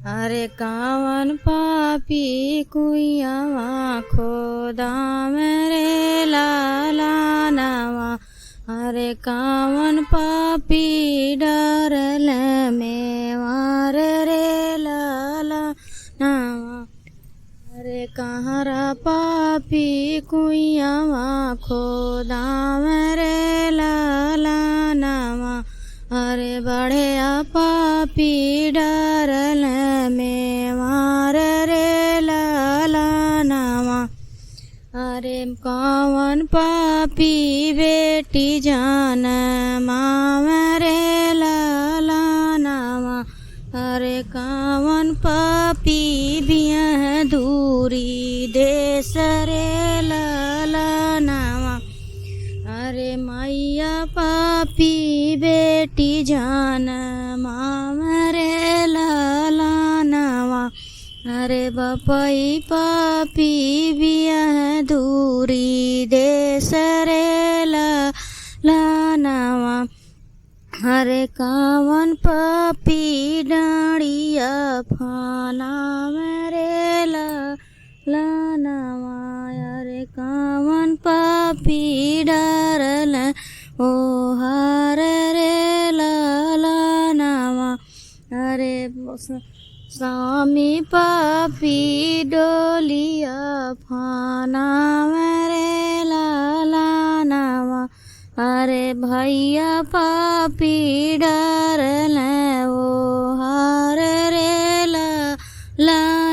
अरे कावन पापी कुइयावा खोदा मेरे लाला नावा। अरे कावन पापी डरल में मार रे लाला नावा। अरे कहारा पापी कुइयावा खोदा मेरे लाला नावा। अरे बढ़िया पापी डरल में मार रे लाला नावा। अरे कावन पापी बेटी जान माँ रे लाला नावा। अरे कावन पापी बिया दूरी देश रे लाला नावा। अरे मैया पापी बेटी जान माँ रे लाला नावा। अरे बपई पापी बिया दूरी देश रे लाला नावा। अरे कावन पापी डाँडिया फाना मेरे लाला नावा। अरे कावन पापी डरल ओ हार रे लाला नावा। अरे स्वामी पापी डोलिया फाना मेरे लाला नावा। अरे भैया पापी डरल ओ हार रे लाला